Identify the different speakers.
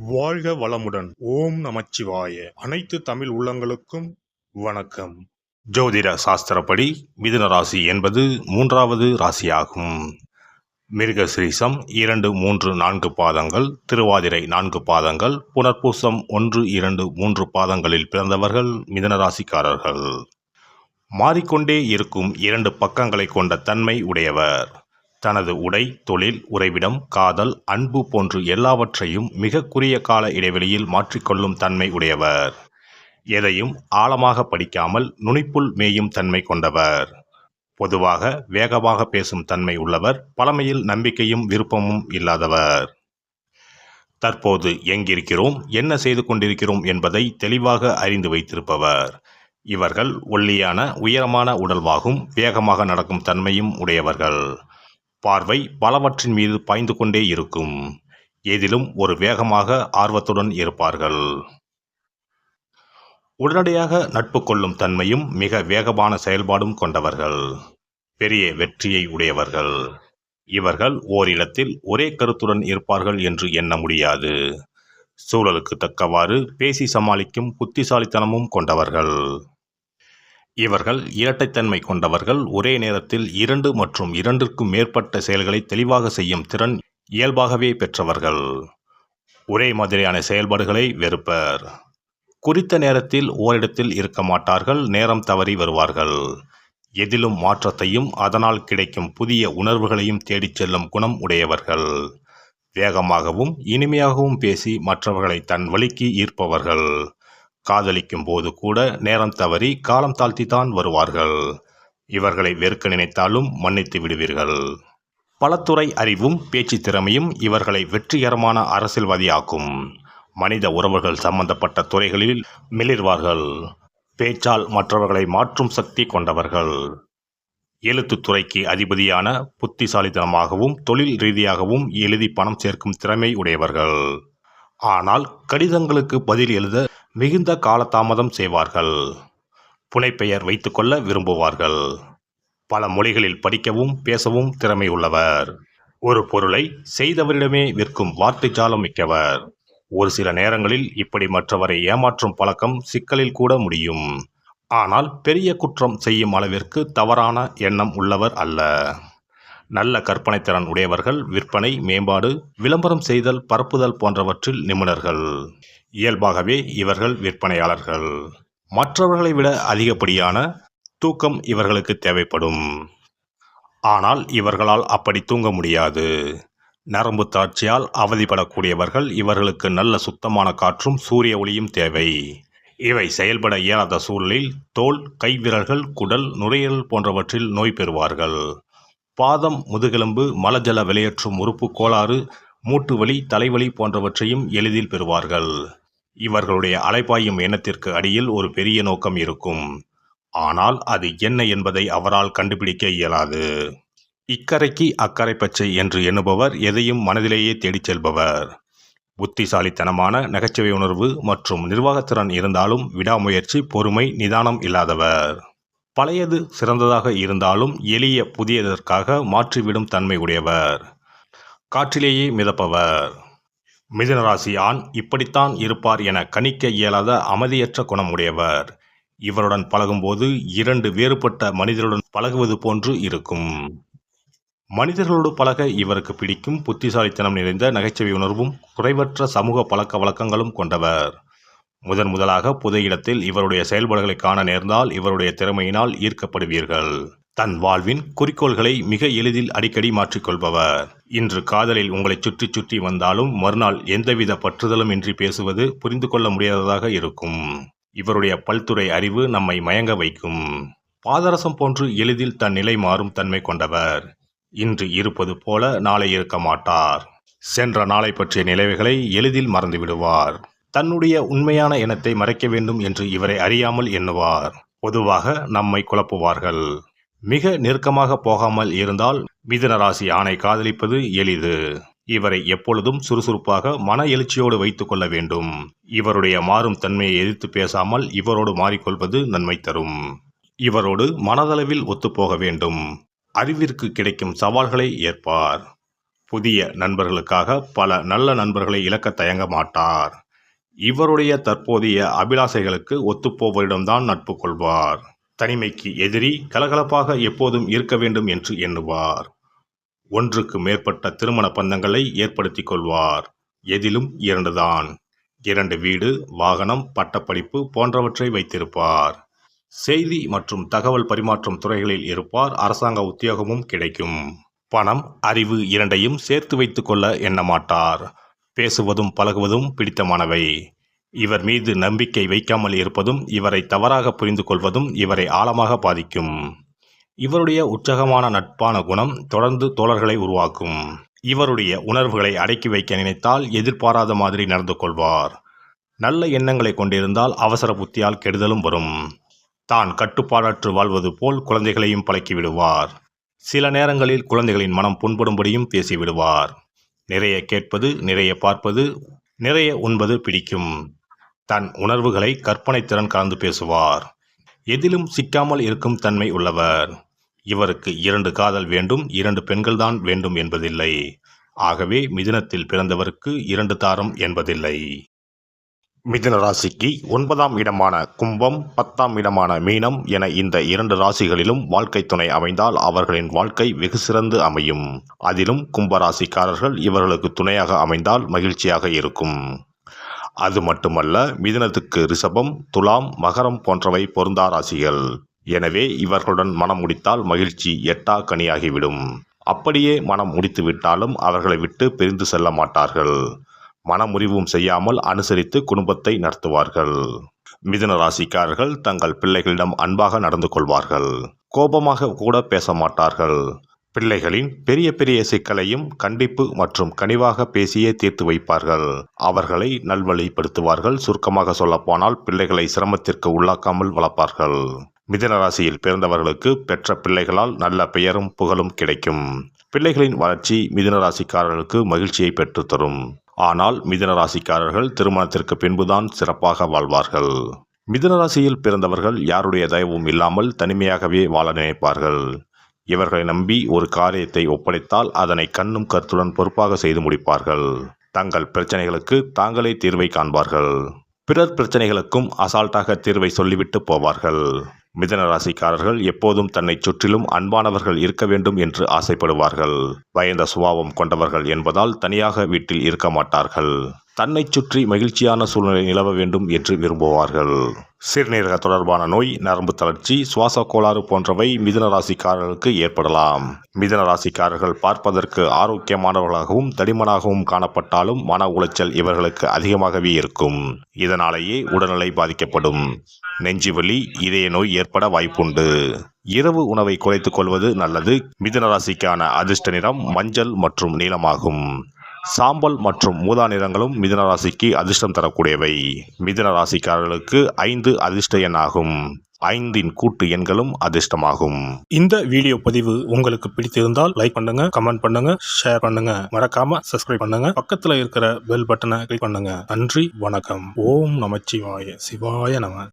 Speaker 1: வாழ்க வளமுடன். ஓம் நமச்சிவாய. அனைத்து தமிழ் உள்ளங்களுக்கும் வணக்கம். ஜோதிட சாஸ்திரப்படி மிதுன ராசி என்பது 3வது ராசியாகும். மிருகசீரிஷம் 2, 3, 4 பாதங்கள், திருவாதிரை 4 பாதங்கள், புனர்பூசம் 1, 2, 3 பாதங்களில் பிறந்தவர்கள் மிதுன ராசிக்காரர்கள். மாறிக்கொண்டே இருக்கும் 2 பக்கங்களை கொண்ட தன்மை உடையவர். தனது உடை, தொழில், உறைவிடம், காதல், அன்பு போன்று எல்லாவற்றையும் மிக குறுகிய கால இடைவெளியில் மாற்றிக்கொள்ளும் தன்மை உடையவர். எதையும் ஆழமாக படிக்காமல் நுனிப்புள் மேயும் தன்மை கொண்டவர். பொதுவாக வேகமாக பேசும் தன்மை உள்ளவர். பழமையில் நம்பிக்கையும் விருப்பமும் இல்லாதவர். தற்போது எங்கிருக்கிறோம், என்ன செய்து கொண்டிருக்கிறோம் என்பதை தெளிவாக அறிந்து வைத்திருப்பவர். இவர்கள் ஒல்லியான உயரமான உடல்வாகும், வேகமாக நடக்கும் தன்மையும் உடையவர்கள். பார்வை பலவற்றின் மீது பாய்ந்து கொண்டே இருக்கும். எதிலும் ஒரு வேகமாக ஆர்வத்துடன் இருப்பார்கள். உடனடியாக நட்பு கொள்ளும் தன்மையும் மிக வேகமான செயல்பாடும் கொண்டவர்கள். பெரிய வெற்றியை உடையவர்கள். இவர்கள் ஓரிடத்தில் ஒரே கருத்துடன் இருப்பார்கள் என்று எண்ண முடியாது. சூழலுக்கு தக்கவாறு பேசி சமாளிக்கும் புத்திசாலித்தனமும் கொண்டவர்கள். இவர்கள் இரட்டைத்தன்மை கொண்டவர்கள். ஒரே நேரத்தில் 2 மற்றும் 2க்கும் மேற்பட்ட செயல்களை தெளிவாக செய்யும் திறன் இயல்பாகவே பெற்றவர்கள். ஒரே மாதிரியான செயல்பாடுகளை வெறுப்பர். குறித்த நேரத்தில் ஓரிடத்தில் இருக்க மாட்டார்கள். நேரம் தவறி வருவார்கள். எதிலும் மாற்றத்தையும் அதனால் கிடைக்கும் புதிய உணர்வுகளையும் தேடிச் செல்லும் குணம் உடையவர்கள். வேகமாகவும் இனிமையாகவும் பேசி மற்றவர்களை தன் வழிக்கு ஈர்ப்பவர்கள். காதலிக்கும் போது கூட நேரம் தவறி காலம் தாழ்த்தித்தான் வருவார்கள். இவர்களை வெறுக்க நினைத்தாலும் மன்னித்து விடுவீர்கள். பலத்துறை அறிவும் பேச்சு திறமையும் இவர்களை வெற்றிகரமான அரசியல்வாதியாக்கும். மனித உறவுகள் சம்பந்தப்பட்ட துறைகளில் மிளிர்வார்கள். பேச்சால் மற்றவர்களை மாற்றும் சக்தி கொண்டவர்கள். எழுத்துத்துறைக்கு அதிபதியான புத்திசாலித்தனமாகவும் தொழில் ரீதியாகவும் எழுதி பணம் சேர்க்கும் திறமை உடையவர்கள். ஆனால் கடிதங்களுக்கு பதில் எழுத மிகுந்த காலதாமதம் செய்வார்கள். புனைப்பெயர் வைத்துக்கொள்ள விரும்புவார்கள். பல மொழிகளில் படிக்கவும் பேசவும் திறமை உள்ளவர். ஒரு பொருளை செய்தவரிடமே விற்கும் வார்த்தை ஜாலம் மிக்கவர். ஒரு சில நேரங்களில் இப்படி மற்றவரை ஏமாற்றும் பழக்கம் சிக்கலில் கூட முடியும். ஆனால் பெரிய குற்றம் செய்யும் அளவிற்கு தவறான எண்ணம் உள்ளவர் அல்ல. நல்ல கற்பனைத்திறன் உடையவர்கள். விற்பனை, மேம்பாடு, விளம்பரம் செய்தல், பரப்புதல் போன்றவற்றில் நிபுணர்கள். இயல்பாகவே இவர்கள் விற்பனையாளர்கள். மற்றவர்களை விட அதிகப்படியான தூக்கம் இவர்களுக்கு தேவைப்படும். ஆனால் இவர்களால் அப்படி தூங்க முடியாது. நரம்பு தாட்சியால் அவதிப்படக்கூடியவர்கள். இவர்களுக்கு நல்ல சுத்தமான காற்றும் சூரிய ஒளியும் தேவை. இவை செயல்பட இயலாத சூழலில் தோல், கைவிரல்கள், குடல், நுரையீரல் போன்றவற்றில் நோய் பெறுவார்கள். பாதம், முதுகெலும்பு, மலஜல வெளியேற்றும் உறுப்பு கோளாறு, மூட்டு வலி, தலைவலி போன்றவற்றையும் எளிதில் பெறுவார்கள். இவர்களுடைய அலைபாயும் எண்ணத்திற்கு அடியில் ஒரு பெரிய நோக்கம் இருக்கும். ஆனால் அது என்ன என்பதை அவரால் கண்டுபிடிக்க இயலாது. இக்கரைக்கு அக்கறை பச்சை என்று எண்ணுபவர். எதையும் மனதிலேயே தேடிச் செல்பவர். புத்திசாலித்தனமான நகைச்சுவை உணர்வு மற்றும் நிர்வாகத்திறன் இருந்தாலும் விடாமுயற்சி, பொறுமை, நிதானம் இல்லாதவர். பழையது சிறந்ததாக இருந்தாலும் எளிய புதியதற்காக மாற்றிவிடும் தன்மை உடையவர். காற்றிலேயே மிதப்பவர். மிதுனராசி ஆண் இப்படித்தான் இருப்பார் என கணிக்க இயலாத அமைதியற்ற குணம் உடையவர். இவருடன் பழகும்போது 2 வேறுபட்ட மனிதருடன் பழகுவது போன்று இருக்கும். மனிதர்களோடு பழக இவருக்கு பிடிக்கும். புத்திசாலித்தனம் நிறைந்த நகைச்சுவை உணர்வும் குறைவற்ற சமூக பழக்க வழக்கங்களும் கொண்டவர். முதலாக பொது இடத்தில் இவருடைய செயல்பாடுகளை காண நேர்ந்தால் இவருடைய திறமையினால் ஈர்க்கப்படுவீர்கள். தன் வாழ்வின் குறிக்கோள்களை மிக எளிதில் அடிக்கடி மாற்றிக்கொள்பவர். இன்று காதலில் உங்களை சுற்றி சுற்றி வந்தாலும் மறுநாள் எந்தவித பற்றுதலும் இன்றி பேசுவது புரிந்து கொள்ள முடியாததாக இருக்கும். இவருடைய பல்துறை அறிவு நம்மை மயங்க வைக்கும். பாதரசம் போன்று எளிதில் தன் நிலை மாறும் தன்மை கொண்டவர். இன்று இருப்பது போல நாளை இருக்க மாட்டார். சென்ற நாளை பற்றிய நினைவுகளை எளிதில் மறந்து விடுவார். தன்னுடைய உண்மையான எண்ணத்தை மறைக்க வேண்டும் என்று இவரை அறியாமல் எண்ணுவார். பொதுவாக நம்மை குழப்புவார்கள். மிக நெருக்கமாக போகாமல் இருந்தால் மிதுன ராசி ஆணை காதலிப்பது எளிது. இவரை எப்பொழுதும் சுறுசுறுப்பாக மன எழுச்சியோடு வைத்துக் கொள்ள வேண்டும். இவருடைய மாறும் தன்மையை எதிர்த்து பேசாமல் இவரோடு மாறிக்கொள்வது நன்மை தரும். இவரோடு மனதளவில் ஒத்துப்போக வேண்டும். அறிவிற்கு கிடைக்கும் சவால்களை ஏற்பார். புதிய நண்பர்களுக்காக பல நல்ல நண்பர்களை இழக்க தயங்க மாட்டார். இவருடைய தற்போதைய அபிலாசைகளுக்கு ஒத்துப்போவரிடம்தான் நட்பு கொள்வார். தனிமைக்கு எதிரி, கலகலப்பாக எப்போதும் இருக்க வேண்டும் என்று எண்ணுவார். ஒன்றுக்கு மேற்பட்ட திருமண பந்தங்களை ஏற்படுத்திக் கொள்வார். எதிலும் 2 தான். 2 வீடு, வாகனம், பட்டப்படிப்பு போன்றவற்றை வைத்திருப்பார். செய்தி மற்றும் தகவல் பரிமாற்றம் துறைகளில் இருப்பார். அரசாங்க உத்தியோகமும் கிடைக்கும். பணம், அறிவு இரண்டையும் சேர்த்து வைத்துக் கொள்ள எண்ணமாட்டார். பேசுவதும் பழகுவதும் பிடித்தமானவை. இவர் மீது நம்பிக்கை வைக்காமல் இருப்பதும் இவரை தவறாக புரிந்து கொள்வதும் இவரை ஆழமாக பாதிக்கும். இவருடைய உற்சாகமான நட்பான குணம் தொடர்ந்து தோழர்களை உருவாக்கும். இவருடைய உணர்வுகளை அடக்கி வைக்க நினைத்தால் எதிர்பாராத மாதிரி நடந்து கொள்வார். நல்ல எண்ணங்களை கொண்டிருந்தால் அவசர புத்தியால் கெடுதலும் வரும். தான் கட்டுப்பாடற்று வாழ்வது போல் குழந்தைகளையும் பழக்கிவிடுவார். சில நேரங்களில் குழந்தைகளின் மனம் புண்படும்படியும் பேசிவிடுவார். நிறைய கேட்பது, நிறைய பார்ப்பது, நிறைய உண்பது பிடிக்கும். தன் உணர்வுகளை கற்பனை திறன் கலந்து பேசுவார். எதிலும் சிக்காமல் இருக்கும் தன்மை உள்ளவர். இவருக்கு 2 காதல் வேண்டும், 2 பெண்கள்தான் வேண்டும் என்பதில்லை. ஆகவே மிதுனத்தில் பிறந்தவருக்கு 2 தாரம் என்பதில்லை. மிதுன ராசிக்கு 9ஆம் இடமான கும்பம், 10ஆம் இடமான மீனம் என இந்த 2 ராசிகளிலும் வாழ்க்கை துணை அமைந்தால் அவர்களின் வாழ்க்கை வெகு சிறந்து அமையும். அதிலும் கும்பராசிக்காரர்கள் இவர்களுக்கு துணையாக அமைந்தால் மகிழ்ச்சியாக இருக்கும். அது மட்டுமல்ல, மிதுனத்துக்கு ரிஷபம், துலாம், மகரம் போன்றவை பொருந்தா ராசிகள். எனவே இவர்களுடன் மனம் முடித்தால் மகிழ்ச்சி எட்டா கனியாகிவிடும். அப்படியே மனம் முடித்து விட்டாலும் அவர்களை விட்டு பிரிந்து செல்ல மாட்டார்கள். மனமுறிவும் செய்யாமல் அனுசரித்து குடும்பத்தை நடத்துவார்கள். மிதுன ராசிக்காரர்கள் தங்கள் பிள்ளைகளிடம் அன்பாக நடந்து கொள்வார்கள். கோபமாக கூட பேச மாட்டார்கள். பிள்ளைகளின் பெரிய பெரிய சிக்கலையும் கண்டிப்பு மற்றும் கனிவாக பேசியே தீர்த்து வைப்பார்கள். அவர்களை நல்வழிப்படுத்துவார்கள். சுருக்கமாக சொல்லப்போனால் பிள்ளைகளை சிரமத்திற்கு உள்ளாக்காமல் வளர்ப்பார்கள். மிதுன ராசியில் பிறந்தவர்களுக்கு பெற்ற பிள்ளைகளால் நல்ல பெயரும் புகழும் கிடைக்கும். பிள்ளைகளின் வளர்ச்சி மிதுன ராசிக்காரர்களுக்கு மகிழ்ச்சியை பெற்றுத்தரும். ஆனால் மிதுன ராசிக்காரர்கள் திருமணத்திற்கு பின்புதான் சிறப்பாக வாழ்வார்கள். மிதுன ராசியில் பிறந்தவர்கள் யாருடைய தயவும் இல்லாமல் தனிமையாகவே வாழ நினைப்பார்கள். இவர்களை நம்பி ஒரு காரியத்தை ஒப்படைத்தால் அதனை கண்ணும் கருத்துடன் பொறுப்பாக செய்து முடிப்பார்கள். தங்கள் பிரச்சனைகளுக்கு தாங்களே தீர்வை காண்பார்கள். பிறர் பிரச்சனைகளுக்கும் அசால்ட்டாக தீர்வை சொல்லிவிட்டு போவார்கள். மிதுன ராசிக்காரர்கள் எப்போதும் தன்னை சுற்றிலும் அன்பானவர்கள் இருக்க வேண்டும் என்று ஆசைப்படுவார்கள். பயந்த சுபாவம் கொண்டவர்கள் என்பதால் தனியாக வீட்டில் இருக்க மாட்டார்கள். தன்னை சுற்றி மகிழ்ச்சியான சூழ்நிலை நிலவ வேண்டும் என்று விரும்புவார்கள். சிறுநீரக தொடர்பான நோய், நரம்பு தளர்ச்சி, சுவாச கோளாறு போன்றவை மிதுன ராசிக்காரர்களுக்கு ஏற்படலாம். மிதுன ராசிக்காரர்கள் பார்ப்பதற்கு ஆரோக்கியமானவர்களாகவும் தடிமனாகவும் காணப்பட்டாலும் மன உளைச்சல் இவர்களுக்கு அதிகமாகவே இருக்கும். இதனாலேயே உடல்நிலை பாதிக்கப்படும். நெஞ்சுவலி, இதய நோய் ஏற்பட வாய்ப்புண்டு. இரவு உணவை குறைத்துக் கொள்வது நல்லது. மிதுன ராசிக்கான அதிர்ஷ்ட நிறம் மஞ்சள் மற்றும் நீலமாகும். சாம்பல் மற்றும் ஊதா நிறங்களும் மிதுன ராசிக்கு அதிர்ஷ்டம் தரக்கூடியவை. மிதுன ராசிக்காரர்களுக்கு 5 அதிர்ஷ்ட எண் ஆகும். 5இன் கூட்டு எண்களும் அதிர்ஷ்டமாகும். இந்த வீடியோ பதிவு உங்களுக்கு பிடித்திருந்தால் லைக் பண்ணுங்க, கமெண்ட் பண்ணுங்க, ஷேர் பண்ணுங்க. மறக்காம சப்ஸ்கிரைப் பண்ணுங்க. பக்கத்துல இருக்கிற பெல் பட்டனை கிளிக் பண்ணுங்க. நன்றி, வணக்கம். ஓம் நமச்சிவாய. சிவாய நம.